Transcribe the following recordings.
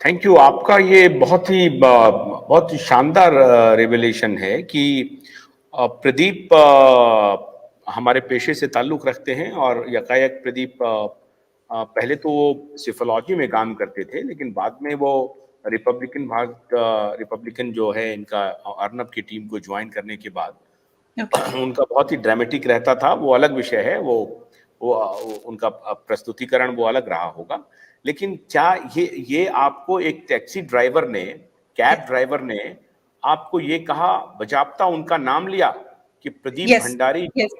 Thank you. आपका ये बहुत ही शानदार रिवलेशन है कि प्रदीप हमारे पेशे से ताल्लुक रखते हैं और यकायक प्रदीप पहले तो वो सिफोलॉजी में काम करते थे, लेकिन बाद में वो रिपब्लिकन जो है इनका अर्नब की टीम को ज्वाइन करने के बाद ओके। उनका बहुत ही ड्रामेटिक रहता था। वो अलग विषय है, वो उनका प्रस्तुतिकरण वो अलग रहा होगा। लेकिन क्या ये आपको एक टैक्सी ड्राइवर ने, कैब ड्राइवर ने आपको ये कहा, बजाबता उनका नाम लिया कि प्रदीप यस, भंडारी? यस।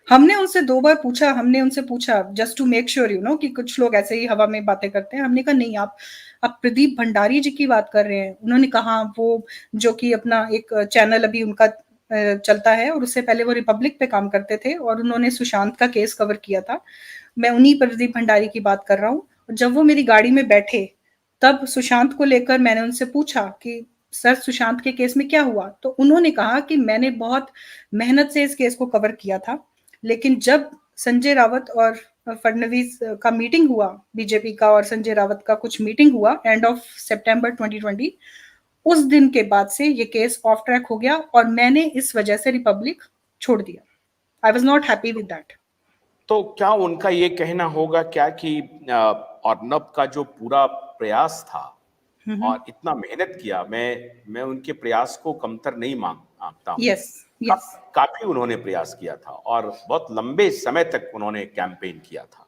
हमने उनसे 2 बार पूछा, हमने उनसे पूछा जस्ट टू मेक श्योर कि कुछ लोग ऐसे ही हवा में बातें करते हैं। हमने कहा नहीं, आप प्रदीप भंडारी जी की बात कर रहे हैं। उन्होंने कहा वो जो कि अपना एक चैनल अभी उनका चलता है और उससे पहले वो रिपब्लिक पे काम करते थे और उन्होंने सुशांत का केस कवर किया था। मैं उन्हीं प्रदीप भंडारी की बात कर रहा हूँ। जब वो मेरी गाड़ी में बैठे, तब सुशांत को लेकर मैंने उनसे पूछा कि सर सुशांत के केस में क्या हुआ? तो उन्होंने कहा कि मैंने बहुत मेहनत से इस केस को कवर किया था, लेकिन जब संजय रावत और फडणवीस का मीटिंग हुआ, बीजेपी का और संजय रावत का कुछ मीटिंग हुआ एंड ऑफ सितंबर 2020, उस दिन के बाद से ये केस ऑफ ट्रैक हो गया और मैंने इस वजह से रिपब्लिक छोड़ दिया। I was not happy with that. तो क्या उनका ये कहना होगा क्या कि अर्नब का जो पूरा प्रयास था और इतना मेहनत किया, मैं उनके प्रयास को कमतर नहीं मानता हूँ। Yes, yes. काफी उन्होंने प्रयास किया था और बहुत लंबे समय तक उन्होंने कैंपेन किया था।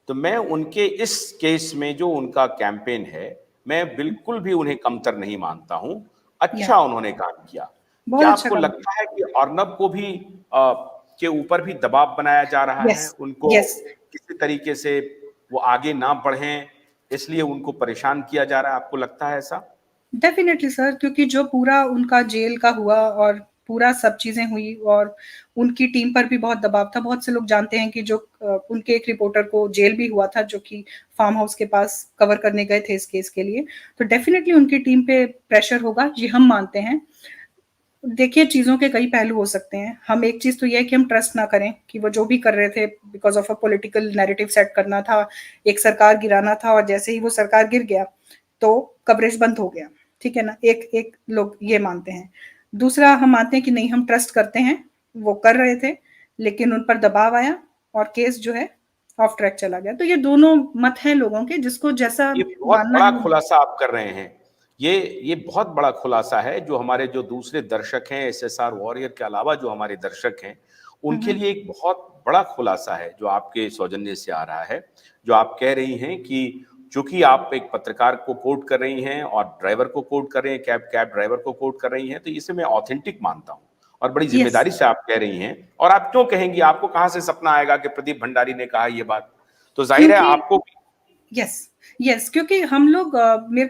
तो मैं उनके इस केस में जो उनका कैंपेन है, मैं बिल्कुल भी उन्हें कमतर नहीं मानता हूँ। या अच्छा उन्होंने काम किया। बहुत क्या अच्छा आपको काम किया। लगता है कि अर्नब को भी के ऊपर भी दबाव बनाया जा रहा यस, है, उनको यस। किसी तरीके से वो आगे ना बढ़ें, इसलिए उनको परेशान किया जा रहा है? आपको लगता है ऐसा? डेफिनेटली सर, क्योंकि जो पूरा उनका जेल का हुआ और पूरा सब चीज़ें हुई और उनकी टीम पर भी बहुत दबाव था। बहुत से लोग जानते हैं कि जो उनके एक रिपोर्टर को जेल भी हुआ था, जो कि फार्म हाउस के पास कवर करने गए थे इस केस के लिए। तो डेफिनेटली उनकी टीम पे प्रेशर होगा, ये हम मानते हैं। देखिए, चीज़ों के कई पहलू हो सकते हैं। हम एक चीज़ तो ये है कि हम ट्रस्ट ना करें कि वो जो भी कर रहे थे because of a political narrative set करना था, एक सरकार गिराना था और जैसे ही वो सरकार गिर गया, तो कवरेज बंद हो गया। ठीक है ना? एक एक लोग ये मानते हैं। दूसरा हम मानते हैं कि नहीं, हम ट्रस्ट करते हैं, वो कर रहे थे, लेकिन उन पर दबाव आया और केस जो है ऑफ ट्रैक चला गया। तो ये दोनों मत हैं लोगों के, जिसको जैसा ये बहुत मानना बड़ा है वो। खुलासा आप कर रहे हैं। ये बहुत बड़ा खुलासा है, जो हमारे जो दूसरे दर्शक हैं, एसएसआर वॉरियर के अलावा जो हमारे दर्शक हैं, हुँ, उनके हुँ। लिए एक बहुत बड़ा खुलासा है, जो आपके सौजन्य से आ रहा है। जो आप कह रही हैं कि चूँकि आप एक पत्रकार को कोट कर रही हैं और ड्राइवर को कोट कर रही हैं, कैब ड्राइवर को कोट कर रही हैं, तो इसे मैं ऑथेंटिक मानता हूँ और बड़ी यस, ज़िम्मेदारी से आप कह रही हैं। और आप क्यों कहेंगी? आपको कहाँ से सपना आएगा कि प्रदीप भंडारी ने कहा ये बात? तो ज़ाहिर है क्योंकि आपको भी। यस, यस, क्योंकि हम लोग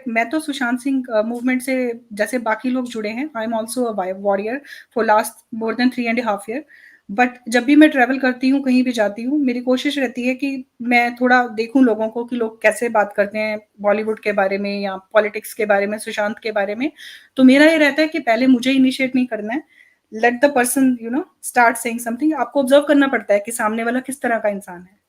मैं तो सुशांत सिंह मूवमेंट से जैसे बाकी लोग जुड़े हैं। I am also a warrior for last more than 3 and half year. But जब भी मैं ट्रैवल करती हूँ, कहीं भी जाती हूँ, मेरी कोशिश रहती है कि मैं थोड़ा देखूँ लोगों को कि लोग कैसे बात करते हैं बॉलीवुड के बारे में या पॉलिटिक्स के बारे में, सुशांत के बारे में। तो मेरा ये रहता है कि पहले मुझे इनिशिएट नहीं करना है। Let the person start saying something. आपको ऑब्जर्व करना पड़ता है कि सामने वाला किस तरह का इंसान है।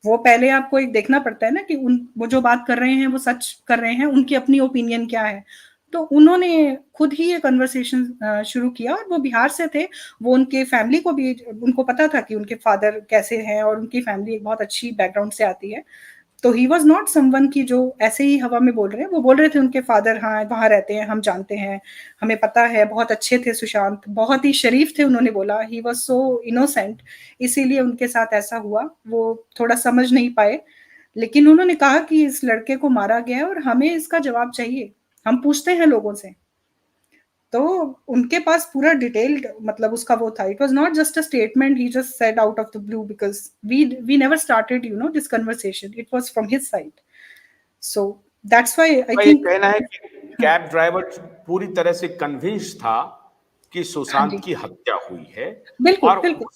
वो पहले आपको एक देखना पड़ता है ना कि वो जो बात कर रहे हैं वो सच कर रहे हैं, उनकी अपनी ओपिनियन क्या है। तो उन्होंने खुद ही ये कन्वर्सेशन शुरू किया और वो बिहार से थे। वो उनके फैमिली को भी उनको पता था कि उनके फादर कैसे हैं और उनकी फैमिली एक बहुत अच्छी बैकग्राउंड से आती है। तो ही वाज़ नॉट समवन कि जो ऐसे ही हवा में बोल रहे हैं। वो बोल रहे थे उनके फादर हाँ, वहाँ रहते हैं, हम जानते हैं, हमें पता है, बहुत अच्छे थे सुशांत, बहुत ही शरीफ थे। उन्होंने बोला ही वाज़ सो इनोसेंट, इसीलिए उनके साथ ऐसा हुआ। वो थोड़ा समझ नहीं पाए, लेकिन उन्होंने कहा कि इस लड़के को मारा गया है और हमें इसका जवाब चाहिए। हम पूछते हैं लोगों से। तो उनके पास पूरा डिटेल्ड मतलब उसका वो था। It was not just a statement he just said out of the blue because we never started this conversation. It was from his side. So that's why I का ये थिंक। कहना है कि हाँ, कैब ड्राइवर पूरी तरह से convince था कि हाँ सुशांत जी। की हत्या हुई है बिल्कुल, और बिल्कुल।